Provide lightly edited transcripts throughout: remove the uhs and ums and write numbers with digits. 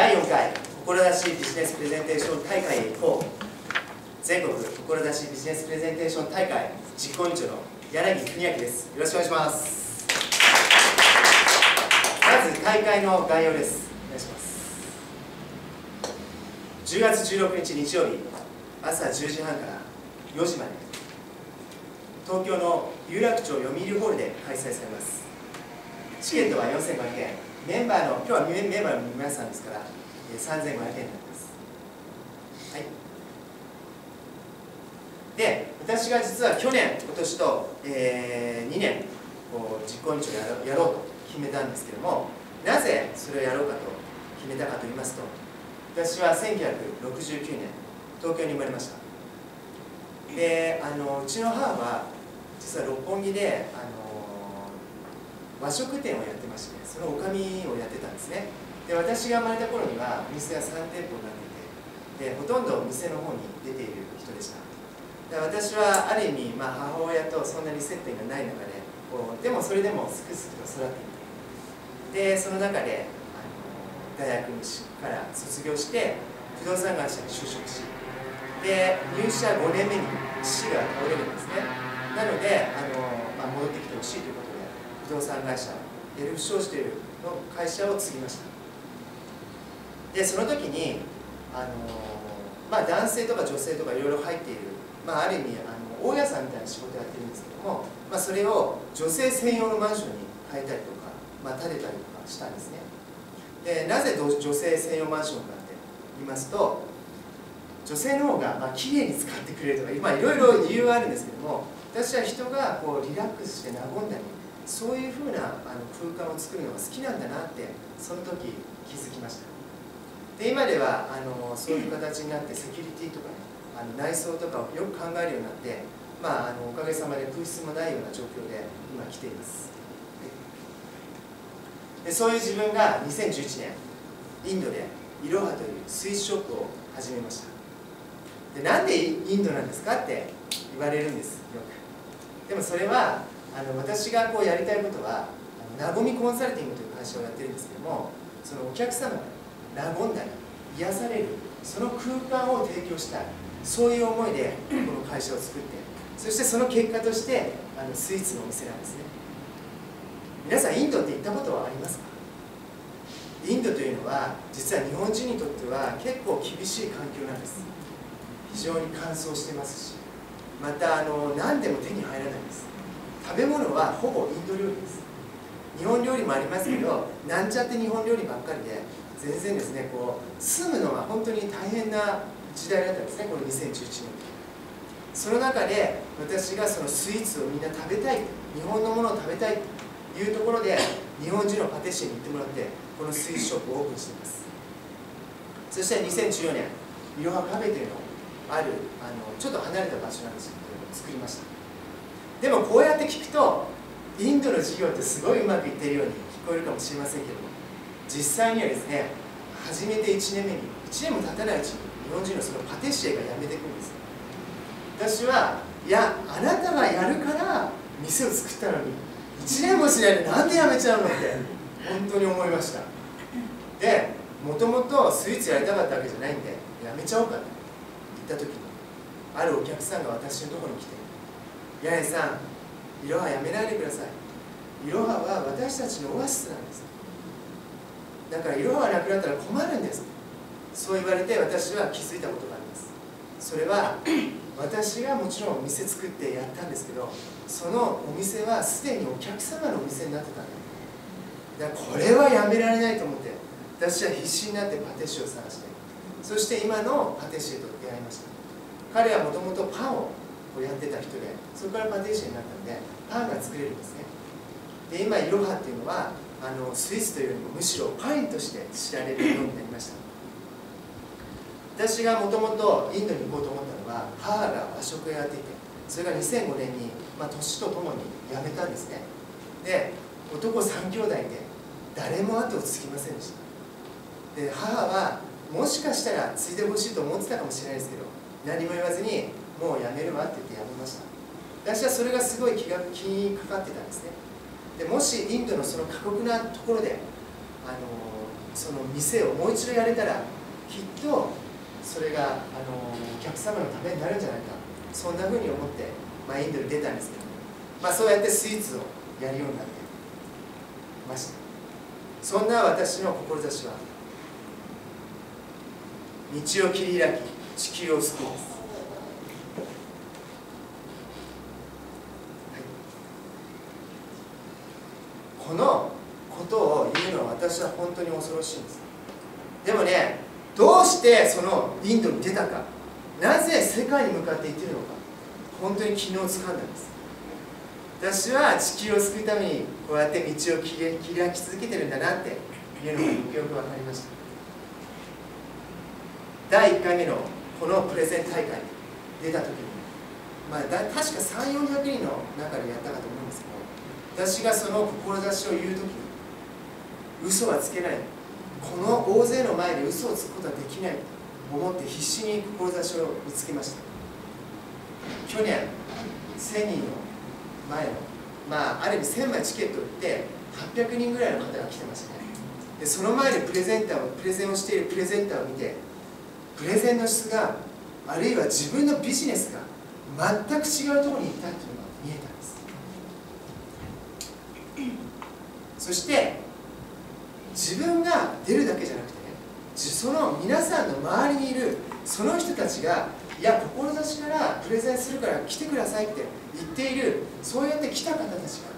第4回志ビジネスプレゼンテーション大会へ行こう。全国志ビジネスプレゼンテーション大会実行委員長の柳邦明です。よろしくお願いします。まず大会の概要です。お願いします。10月16日日曜日朝10時半から4時まで東京の有楽町読売ホールで開催されます。チケットは4500円、メンバーの今日はメンバーの皆さんですから3500円になります。はい。で、私が実は去年、今年と、2年実行委員長やろうと決めたんですけども、なぜそれをやろうかと決めたかと言いますと、私は1969年東京に生まれました。で、うちの母は実は六本木で和食店をやってまして、その女将をやってたんですね。で、私が生まれた頃にはお店は3店舗になっていて、でほとんど店の方に出ている人でした。で、私はある意味、母親とそんなに接点がない中ででもそれでもすくすくと育っていて、でその中で大学から卒業して不動産会社に就職し、で入社5年目に父が倒れるんですね。なので戻ってきてほしいということで不動産会社エルフ商事というの会社を継ぎました。でその時に男性とか女性とかいろいろ入っている、ある意味大家さんみたいな仕事をやってるんですけども、それを女性専用のマンションに変えたりとか、建てたりとかしたんですね。でなぜ女性専用マンションかって言いますと、女性の方がきれいに使ってくれるとか、いろいろ理由はあるんですけども、私は人がリラックスして和んだり、そういうふうな空間を作るのが好きなんだなってその時気づきました。で今ではそういう形になってセキュリティとかね、内装とかをよく考えるようになって、おかげさまで空室もないような状況で今来ています。でそういう自分が2011年インドでイロハというスイーツショップを始めました。でなんでインドなんですかって言われるんですよく。でもそれは私がやりたいことはなごみコンサルティングという会社をやってるんですけども、そのお客様が和んだり癒されるその空間を提供したい、そういう思いでこの会社を作って、そしてその結果としてスイーツのお店なんですね。皆さんインドって行ったことはありますか？インドというのは実は日本人にとっては結構厳しい環境なんです。非常に乾燥してますし、また何でも手に入らないんです。食べ物はほぼインド料理です。日本料理もありますけど、なんちゃって日本料理ばっかりで全然ですね、住むのが本当に大変な時代だったんですね、この2011年。その中で私がそのスイーツをみんな食べたい、日本のものを食べたいというところで日本人のパティシエに行ってもらってこのスイーツショップをオープンしています。そして2014年いろはカフェというのをあるちょっと離れた場所なんですけど作りました。でもこうやって聞くとインドの事業ってすごいうまくいっているように聞こえるかもしれませんけども、実際にはですね、始めて1年目に1年も経たないうちに日本人のそのパティシエが辞めていくんです。私はいや、あなたがやるから店を作ったのに1年もしないでなんで辞めちゃうのって本当に思いました。でもともとスイーツやりたかったわけじゃないんで辞めちゃおうかと言った時に、あるお客さんが私のところに来て「柳井さん、いろはやめないでください。いろはは私たちのオアシスなんです。だからいろはがなくなったら困るんです」そう言われて私は気づいたことがあります。それは私がもちろんお店作ってやったんですけど、そのお店はすでにお客様のお店になってたんだ。だからこれはやめられないと思って私は必死になってパティシエを探して、そして今のパティシエと出会いました。彼はもともとパンをやってた人で、そこからパティシエになったのでパンが作れるんですね。で今いろはっていうのはスイーツというよりもむしろパンとして知られるようになりました。私がもともとインドに行こうと思ったのは母が和食をやっていて、それが2005年に年とともに辞めたんですね。で男3兄弟で誰も後を継ぎませんでした。で母はもしかしたら継いでほしいと思ってたかもしれないですけど、何も言わずにもう辞めるわって言って辞めました。私はそれがすごい気にかかってたんですね。でもしインドのその過酷なところでその店をもう一度やれたらきっとそれがお客様のためになるんじゃないか、そんなふうに思って、インドに出たんですけど、そうやってスイーツをやるようになってました。そんな私の志は道を切り開き地球を救うです。このことを言うのは私は本当に恐ろしいんです。でもね、どうしてそのインドに出たか、なぜ世界に向かって行っているのか、本当に昨日掴んだんです。私は地球を救うためにこうやって道を切り開き続けてるんだなっていうのがよくよく分かりました。第1回目のこのプレゼン大会に出た時に、確か300、400人の中でやったかと思うんですけど、私がその志を言う時に嘘はつけない、この大勢の前で嘘をつくことはできないと思って必死に志を見つけました。去年1000人の前の、ある意味1000枚チケットを売って800人ぐらいの方が来てましたね。でその前でプレゼンをしているプレゼンターを見て、プレゼンの質が、あるいは自分のビジネスが全く違うところに行ったというのが見えたんです。そして自分が出るだけじゃなくてね、その皆さんの周りにいるその人たちが、いや志からプレゼンするから来てくださいって言っている、そうやって来た方たちが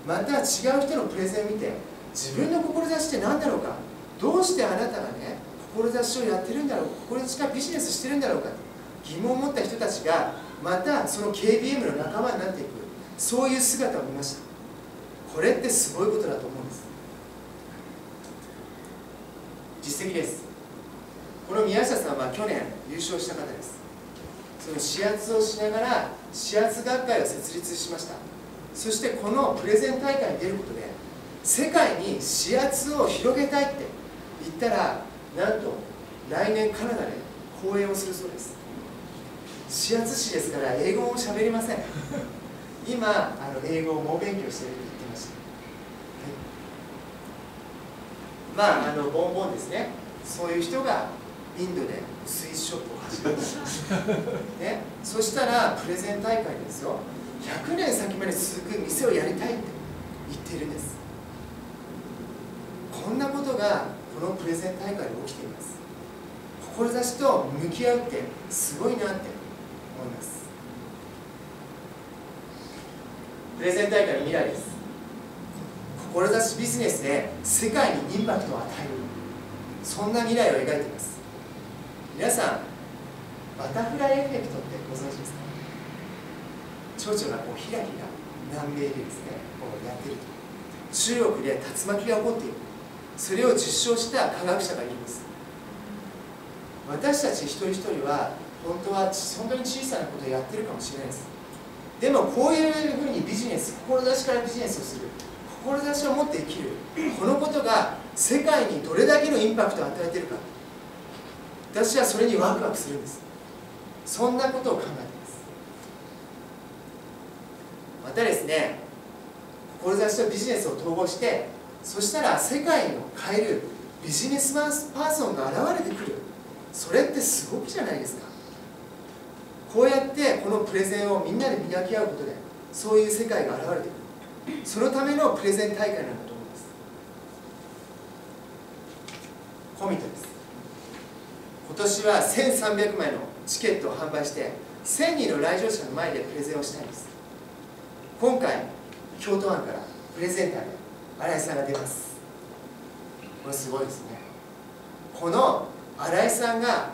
また違う人のプレゼンを見て、自分の志って何だろうか、どうしてあなたがね志をやってるんだろう、志からビジネスしてるんだろうか、疑問を持った人たちがまたその KBM の仲間になっていく、そういう姿を見ました。これってすごいことだと思うんです。実績です。この宮下さんは去年優勝した方です。その視圧をしながら視圧学会を設立しました。そしてこのプレゼン大会に出ることで世界に視圧を広げたいって言ったら、なんと来年カナダで講演をするそうです。視圧師ですから英語も喋りません。今英語を猛勉強していると言ってました。ボンボンですね、そういう人がインドでスイーツショップを始めましたね。そしたらプレゼン大会ですよ、100年先まで続く店をやりたいって言っているんです。こんなことがこのプレゼン大会で起きています。志と向き合うってすごいなって思います。プレゼン大会の未来です。志ビジネスで世界にインパクトを与える、そんな未来を描いています。皆さん、バタフライエフェクトってご存知ですか？蝶々がひらひら南米でですねやっていると、中国で竜巻が起こっている、それを実証した科学者がいるんです。私たち一人一人は本当に小さなことをやってるかもしれないです。でもこういうふうにビジネス、志からビジネスをする、志を持って生きる、このことが世界にどれだけのインパクトを与えているか、私はそれにワクワクするんです。そんなことを考えています。またですね、志とビジネスを統合して、そしたら世界を変えるビジネスパーソンが現れてくる、それってすごくじゃないですか。こうやってこのプレゼンをみんなで磨き合うことで、そういう世界が現れてくる、そのためのプレゼン大会なんだと思います。コミットです。今年は1300枚のチケットを販売して1000人の来場者の前でプレゼンをしたいんです。今回京都湾からプレゼンターで新井さんが出ます。これすごいですね。この新井さんが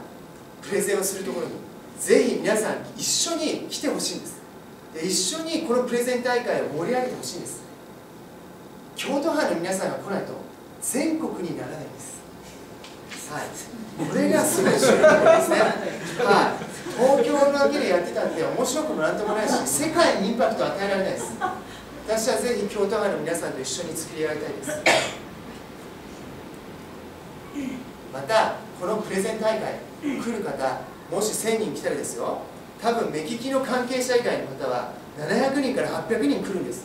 プレゼンをするところにぜひ皆さん一緒に来てほしいんです。で一緒にこのプレゼン大会を盛り上げてほしいんです。京都藩の皆さんが来ないと全国にならないんです。はい、これがすごい重要ですね。はい、東京だけでやってたんで面白くもなんともないし、世界にインパクトを与えられないです。私はぜひ京都藩の皆さんと一緒に作り上げたいです。またこのプレゼン大会来る方、もし1000人来たらですよ、多分目利きの関係者以外の方は700人から800人来るんです。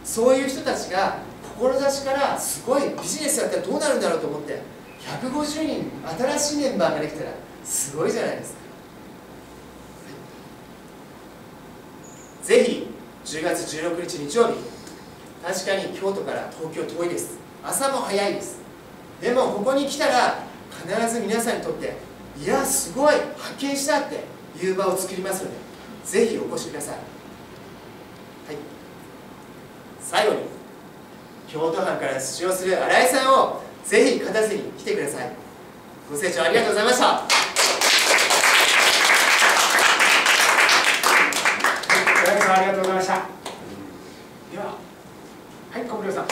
そういう人たちが志からすごいビジネスやったらどうなるんだろうと思って150人新しいメンバーができたらすごいじゃないですか。ぜひ10月16日日曜日、確かに京都から東京遠いです。朝も早いです。でもここに来たら必ず皆さんにとっていやすごい発見したっていう場を作りますので、ぜひお越しください。はい、最後に京都藩から出場する新井さんをぜひ勝たずに来てください。ご清聴ありがとうございました。新井さんありがとうございました。では、はい、小室さん。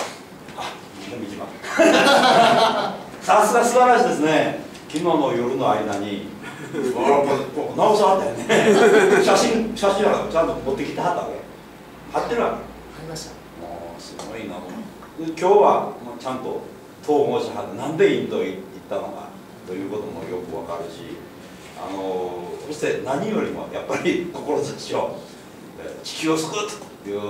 さすが素晴らしいですね。昨日の夜の間になおさらだよね。写真はちゃんと持ってきてはったわけ。貼ってるわけ。貼りました。もうすごいな。今日はちゃんと統合しはってなんでインドへ行ったのかということもよくわかるし、そして何よりもやっぱり志を地球を救うというと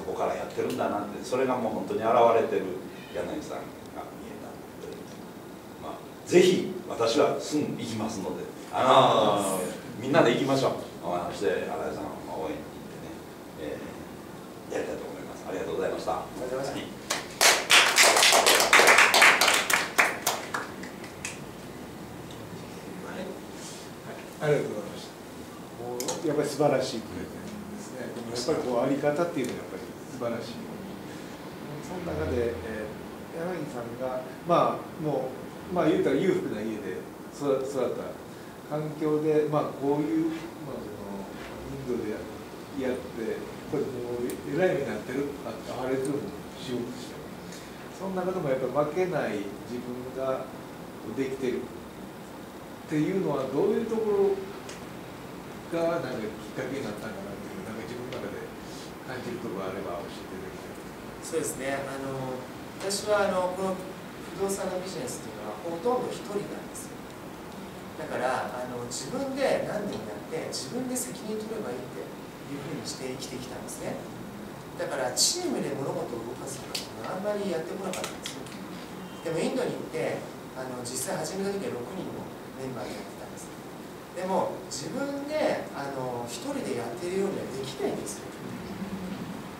こからやってるんだなって、それがもう本当に現れてる柳さんが見えたという、まあ、ぜひ私はすぐ行きますので、みんなで行きましょう。そして新井さんを応援に行ってね、やりたいと思います。ありがとうございました。ありがとうございました。ありがとうございました。もうやっぱり素晴らしいプレゼンですね。でもやっぱりこうあり方っていうのはやっぱり素晴らしい。その中で、柳さんがもう言うたら裕福な家で育った環境でこういうインドでやってこれもうえらい目になってるあれとも仕事して、その中でもやっぱり負けない自分ができてる。っていうのはどういうところがなんかきっかけになったんかなっていう、なんか自分の中で感じるところがあれば教えていただきたい。そうですね。私はこの不動産のビジネスっていうのはほとんど一人なんですよ。だから自分で何年やって自分で責任取ればいいっていうふうにして生きてきたんですね。だからチームで物事を動かすというのはあんまりやってこなかったんですよ。でもインドに行って実際始めた時は6人のメンバーでやってたんです。でも自分で一人でやっているようにはできないんですよ。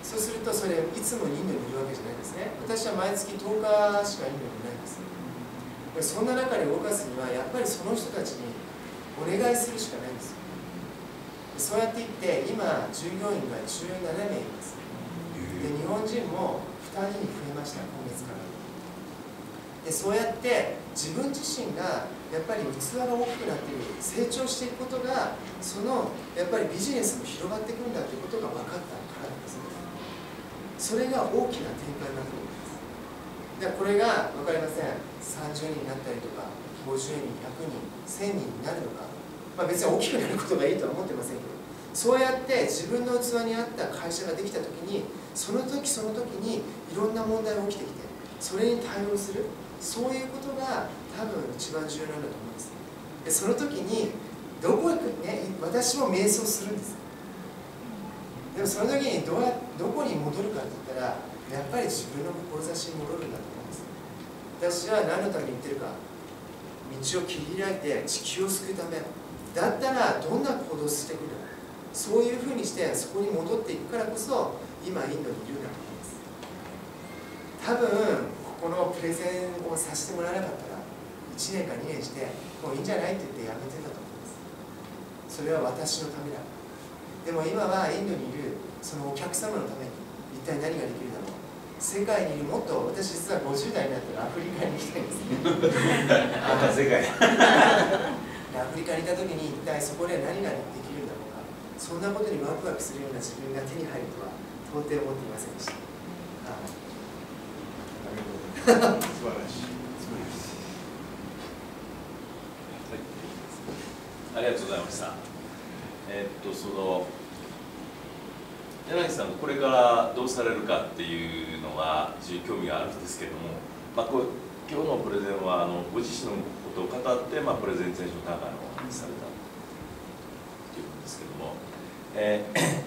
そうするとそれいつもインドにいるわけじゃないんですね。私は毎月10日しかインドにいないんです。そんな中で動かすにはやっぱりその人たちにお願いするしかないんですよ。そうやっていって今従業員が17名います。で日本人も2人に増えました、今月から。でそうやって自分自身がやっぱり器が大きくなっている、成長していくことがやっぱりビジネスも広がっていくんだということが分かったからなんですね。それが大きな展開になっているんです。でこれが分かりません。30人になったりとか50人、100人、1000人になるのか、別に大きくなることがいいとは思ってませんけど、そうやって自分の器に合った会社ができたときにその時その時にいろんな問題が起きてきてそれに対応する、そういうことが多分一番重要なんだと思うんです。でその時にどこね、私も瞑想するんです。でもその時にどこに戻るかって言ったらやっぱり自分の志に戻るんだと思うんです。私は何のために言ってるか、道を切り開いて地球を救うためだったらどんな行動をしてくるか、そういうふうにしてそこに戻っていくからこそ今インドにいるんだと思います。多分このプレゼンをさせてもらわなかったら1年か2年してもういいんじゃないって言ってやめてたと思います。それは私のためだ。でも今はインドにいるそのお客様のために一体何ができるだろう。世界にいるもっと、私実は50代になったらアフリカに行きたいんですね。世界アフリカにいた時に一体そこで何ができるんだろうか、そんなことにワクワクするような自分が手に入るとは到底思っていませんでした。素晴らしい。素晴らしい。ありがとうございました。柳さんがこれからどうされるかっていうのは非常に興味があるんですけれども、今日のプレゼンはご自身のことを語って、プレゼンテーションの中のお話しされたということですけれども、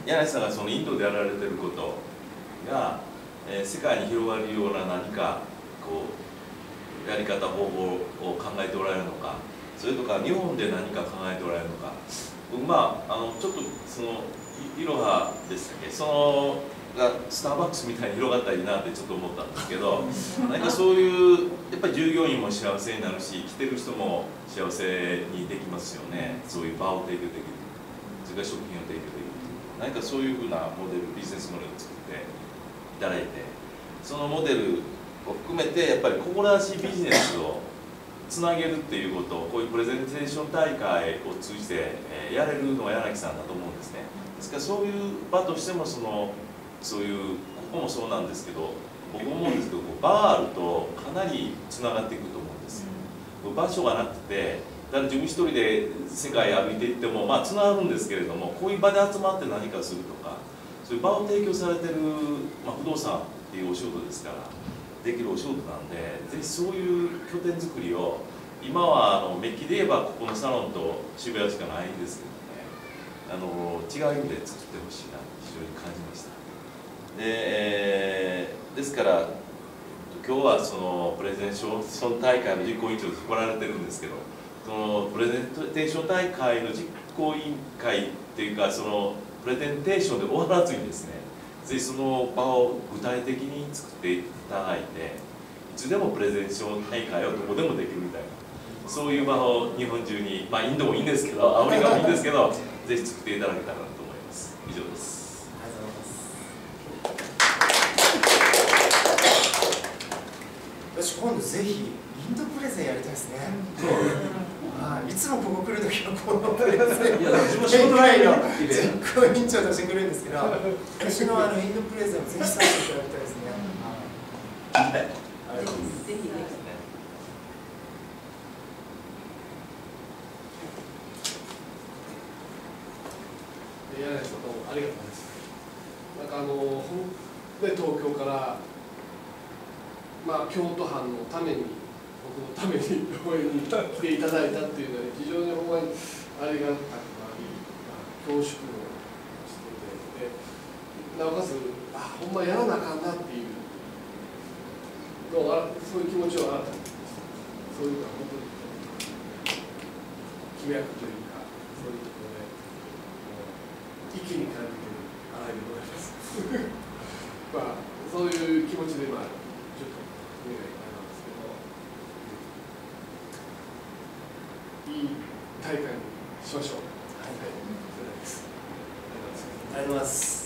柳さんがそのインドでやられていることが、世界に広がるような何かこうやり方方法を考えておられるのか、それとか日本で何か考えておられるのか、ちょっとそのいろはでしたっけ、そのがスターバックスみたいに広がったらいいなってちょっと思ったんですけど、何かそういうやっぱり従業員も幸せになるし、来てる人も幸せにできますよね。そういう場を提供できる、それから食品を提供できる、何かそういうふうなモデル、ビジネスモデルを作っていただいて、そのモデルを含めてやっぱり志ビジネスをつなげるっていうことをこういうプレゼンテーション大会を通じてやれるのは柳さんだと思うんですね。ですからそういう場としてもそういうここもそうなんですけど、僕思うんですけどバーあるとかなりつながっていくと思うんですよ。場所がなくてだから自分一人で世界歩いていってもつながるんですけれども、こういう場で集まって何かするとか、そういう場を提供されてる、不動産っていうお仕事ですからできるお仕事なんで、ぜひそういう拠点作りを今はメッキで言えばここのサロンと渋谷しかないんですけどね、違う意味で作ってほしいなと非常に感じました。ですから今日はそのプレゼンテーション大会の実行委員長として来られてるんですけど、そのプレゼンテーション大会の実行委員会っていうか、そのプレゼンテーションで終わらずにですね、ぜひその場を具体的に作っていただいて、いつでもプレゼンテーション大会をどこでもできるみたいな、そういう場を日本中に、インドもいいんですけど、アメリカもいいんですけど、ぜひ作っていただけたらなと思います。以上です。私今度ぜひインドプレゼンやりたいですね。いつもここ来るときはこのプレゼン県外の実行委員長として来るんですけど、私のインドプレゼンをぜひさせていただきたいですね。はい、ぜひぜひ。柳さんどうもありがとうございます。東京から京都藩のために、僕のために応援に来ていただいたっていうのは非常にほんまにありがたくあり、恐縮もしていて、なおかつほんまやらなあかんなっていうのをそういう気持ちを新たにそういうのは本当に気脈というか、そういうところで一気に感じている新井でございます。そういう気持ちでちょっと願いなんですけど、いい大会にしましょう。はい、それです。ありがとうございます。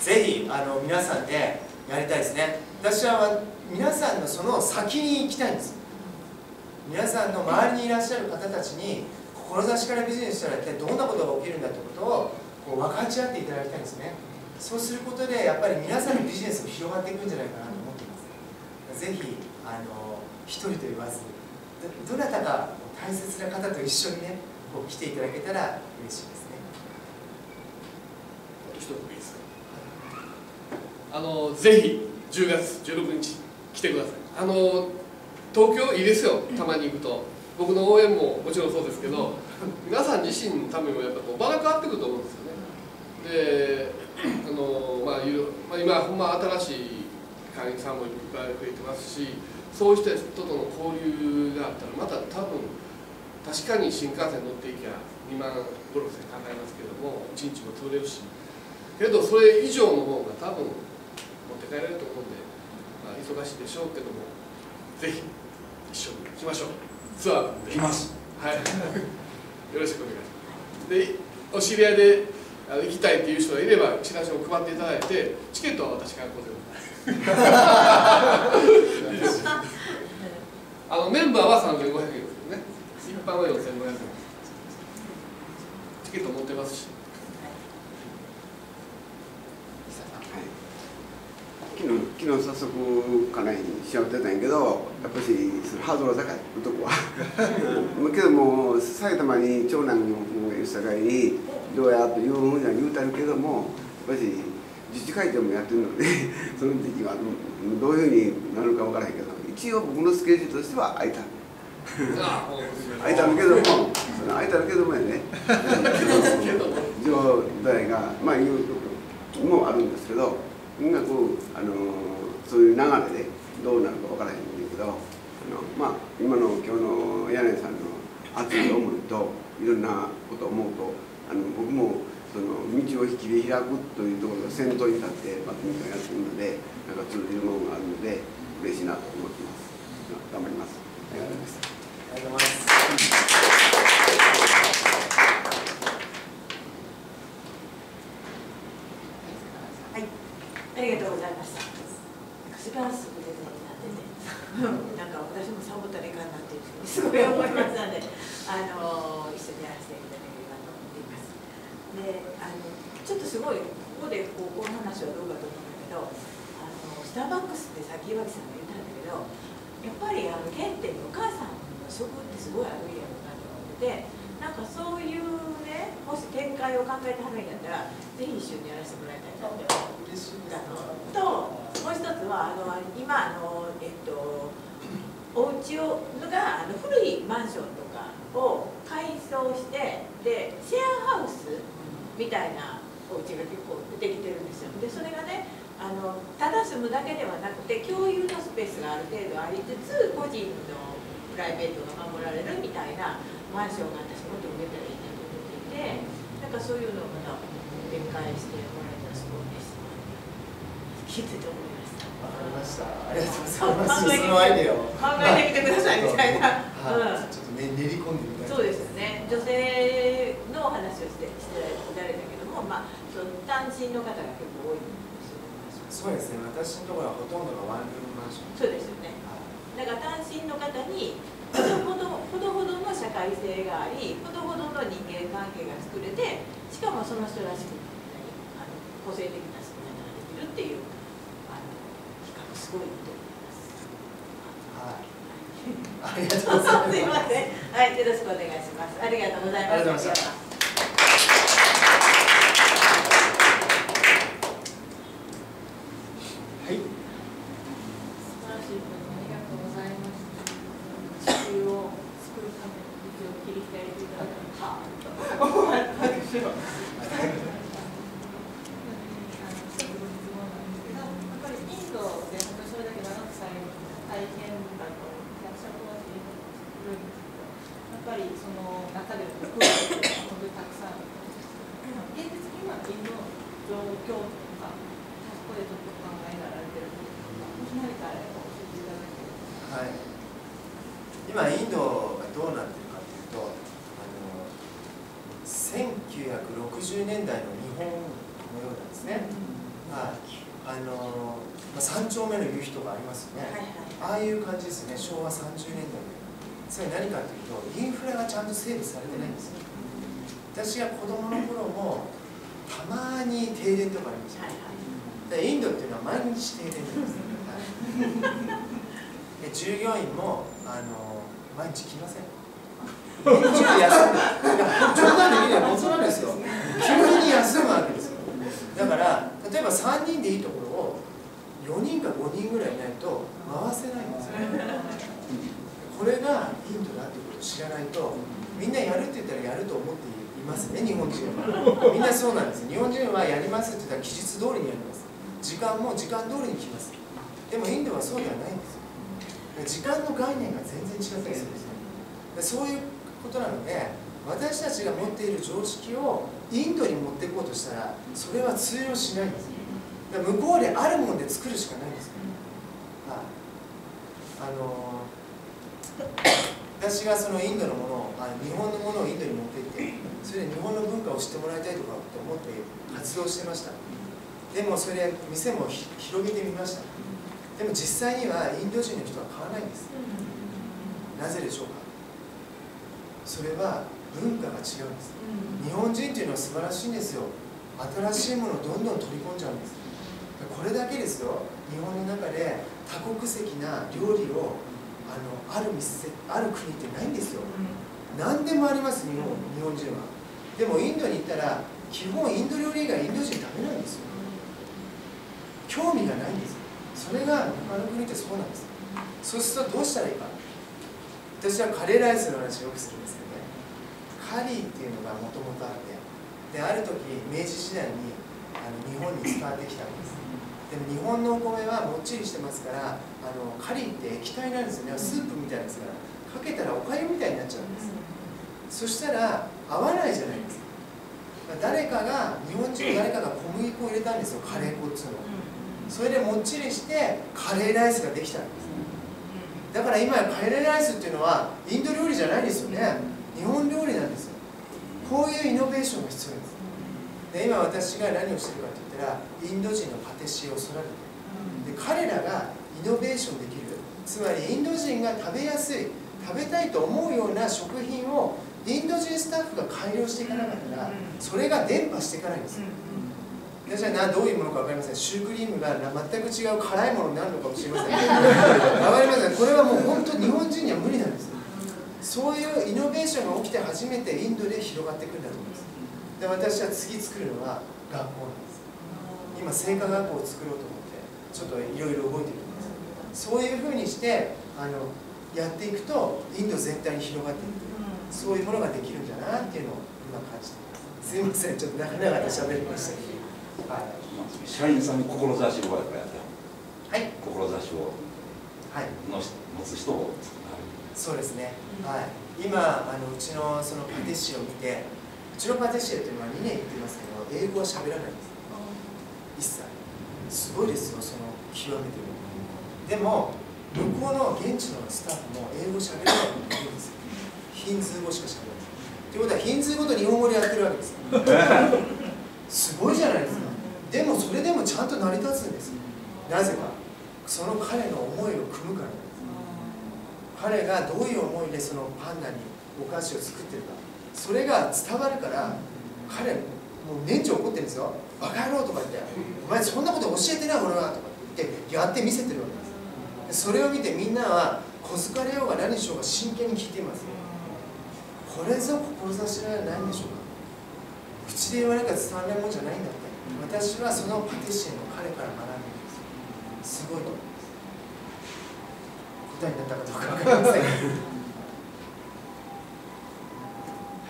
ぜひ皆さんでやりたいですね。私は皆さんのその先に行きたいんです。皆さんの周りにいらっしゃる方たちに志からビジネスしたら一体どんなことが起きるんだということを分かち合っていただきたいんですね。そうすることでやっぱり皆さんのビジネスも広がっていくんじゃないかなと思っています。ぜひ一人と言わずどなたか大切な方と一緒にね来ていただけたら嬉しいですね。一ついいですか。ぜひ10月16日来てください。東京いいですよ、たまに行くと。僕の応援ももちろんそうですけど、皆さん自身のためにもやっぱ場が変わってくると思うんですよね。で、今ほんま新しい会員さんもいっぱい増えてますし、そうした人との交流があったらまた多分確かに新幹線乗っていきゃ2万5、6千かかりますけども1日も取れるし、けどそれ以上の方が多分持って帰られると思うんで、忙しいでしょうけどもぜひ一緒に行きましょう。ツアーなんで来ます。はいよろしくお願いします。でお知り合いで行きたいっていう人がいればチラシを配っていただいて、チケットは私からごぜいいですメンバーは3500円ですけどね、一般は4500円。チケット持ってますし。昨日早速家内にしゃべってたんやけど、やっぱりそのハードルが高い男はけども埼玉に長男の方がいるさかいにどうやというふうには言うたるけども、やっぱり自治会長もやってるのでその時期はどういうふうになるか分からへんけど、一応僕のスケジュールとしては空いた空いたんだけども、空いただけでもやね状態がまあいうこともあるんですけど、音楽そういう流れでどうなるかわからへんねんけど、まあ今の今日の柳さんの熱い思いといろんなことを思うと僕もその道を切り開くというところが先頭に立ってバドミントンやっているので、なんか通じるものがあるので嬉しいなと思ってます。頑張ります。ありがとうございます。ありがとうございます。はい、ありがとうございました。素晴らしいプレゼンになってて、なんか私もサボったらいかんなっていうふうにすごい思いましたので、一緒にやらせていただければと思っています。で、ちょっとすごいここでこの話はどうかと思うんだけど、スターバックスってさっき岩木さんが言ったんだけど、やっぱり原点にお母さんの食ってすごいあるんやろうなと思ってて、なんかそういうね、もし展開を考えてはるんやったら、ぜひ一緒にやらせてもらいたいなって思って嬉しいなのと、もう一つは今お家が古いマンションとかを改装してでシェアハウスみたいなお家が結構出てきてるんですよ。でそれがねただ住むだけではなくて共有のスペースがある程度ありつつ個人のプライベートが守られるみたいなマンションが私もっと増えたらいいなと思っていて、なんかそういうのをまた展開してもらえたらすごいです聞いてて思いました。わかりました。ありがとうございます。そのアイデアを考えてみてくださいみたいな。ちょっとね練り込んでみたい。そうですよね。女性のお話をしていただいたけども、まあその単身の方が結構多いんですよね。そうですね。私のところはほとんどがワンルームマンション。そうですよね。だから単身の方にほどほどの社会性があり、ほどほどの人間関係が作れて、しかもその人らしく個性的な姿ができるっていう比較すごいいいと思います。はい。ありがとうございます。すいません。はい、よろしくお願いします。ありがとうございました。ありがとうございました。はい。素晴らしいことありがとうございました。地球を救うための道を切り開いていただいたはぁと思われたんですよ。インドで本当にそれだけ長くされるの大変だと役者とはしているんですけど、やっぱりその中でも苦労が本当にたくさんあると思うんですけど、現実に今インドの状況とか、そこでちょっと考えられてることとか、もし何かあれば教えていただければ。はい。今インドがどうなってるかというと、1960年代の日本のようなんですね。はい。3丁目の夕日とかありますよね。ああいう感じですね。昭和30年代。それ何かというと、インフラがちゃんと整備されてないんですよ。私が子供の頃もたまに停電とかありますよ。でインドっていうのは毎日停電なんですよ。で従業員も毎日来ません。年中休む。冗談で見れば本当なんですよ。急に休むわけですよ。だから例えば3人でいいところを4人か5人ぐらいいないと回せないんですよ。これがインドだってことを知らないと、みんなやるって言ったらやると思っていますね、日本人は。みんなそうなんです。日本人はやりますって言ったら期日通りにやります。時間も時間通りに来ます。でもインドはそうではないんですよ。時間の概念が全然違ったりするんですよ。そういうことなので、私たちが持っている常識をインドに持っていこうとしたら、それは通用しないんです。だから向こうであるもので作るしかないんですよ。はい。私がそのインドのものを、日本のものをインドに持っていって、それで日本の文化を知ってもらいたいとかって思って活動してました。でもそれで店も広げてみました。でも実際にはインド人の人は買わないんです。なぜでしょうか。それは文化が違うんです。日本人というのは素晴らしいんですよ。新しいものをどんどん取り込んじゃうんです。これだけですよ。日本の中で多国籍な料理をある国ってないんですよ。何でもあります、日本人は。でもインドに行ったら基本インド料理以外インド人食べないんですよ。興味がないんですよ。それが他の国ってそうなんです。そうするとどうしたらいいか。私はカレーライスの話をよくするんですけどね。カリーっていうのがもともとあって、である時明治時代に日本に伝わってきたんです。でも日本のお米はもっちりしてますから、カリーって液体なんですよね。スープみたいですから、かけたらおかゆみたいになっちゃうんです。そしたら合わないじゃないですか。日本人の誰かが小麦粉を入れたんですよ、カレー粉っていうのを。それでもっちりしてカレーライスができたんです。だから今カレーライスっていうのはインド料理じゃないですよね。日本料理なんですよ。こういうイノベーションが必要なんです。で今私が何をしてるかって言ったら、インド人のパティシエを育てて、で彼らがイノベーションできる、つまりインド人が食べやすい、食べたいと思うような食品をインド人スタッフが改良していかなかったら、それが伝播していかないんですよ。じゃあどういうものか分かりません。シュークリームが全く違う辛いものになるのかもしれませんけど、分かりません。これはもう本当に日本人には無理なんですよ。そういうイノベーションが起きて初めてインドで広がっていくんだと思います。で私は次作るのは学校なんです。今製菓学校を作ろうと思ってちょっといろいろ動いてるんです。そういうふうにしてやっていくとインド全体に広がっていく、そういうものができるんだなっていうのを今感じています。すいません、ちょっと長々と喋りましたけど、はい、社員さんの志をやってはい、志を持つ人をそうですね、はい、今うちのそのパティシエを見て、うちのパティシエっていうのは2年行ってますけど英語は喋らないんです、一切。すごいですよ、その極めてる。でも向こうの現地のスタッフも英語喋れない人がいるんですよ。ヒンズー語しか喋れない。ということはヒンズー語と日本語でやってるわけですすごいじゃないですか。でもそれでもちゃんと成り立つんです。なぜか、その彼の思いを組むからなんです。彼がどういう思いでそのパンダにお菓子を作ってるか、それが伝わるから、彼もう年中怒ってるんですよ。バカ野郎とか言って、お前そんなこと教えてない俺はとか言ってやって見せてるわけです。それを見てみんなは小づかれようが何しようが真剣に聞いています。これぞ志は何でしょうか。口で言わなきゃ伝わらないもんじゃないんだって。私はそのパティシエの彼から学んでるんです。すごいと思います。答えになったかどうか分かりませんはい、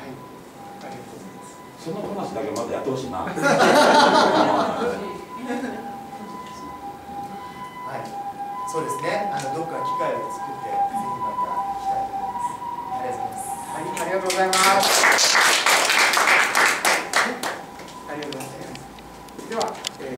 ありがとうございます。その話だけまたやってほしいなはい、そうですね。どっか機会を作って、ぜひまた来たいと思います。ありがとうございます。はい、ありがとうございます。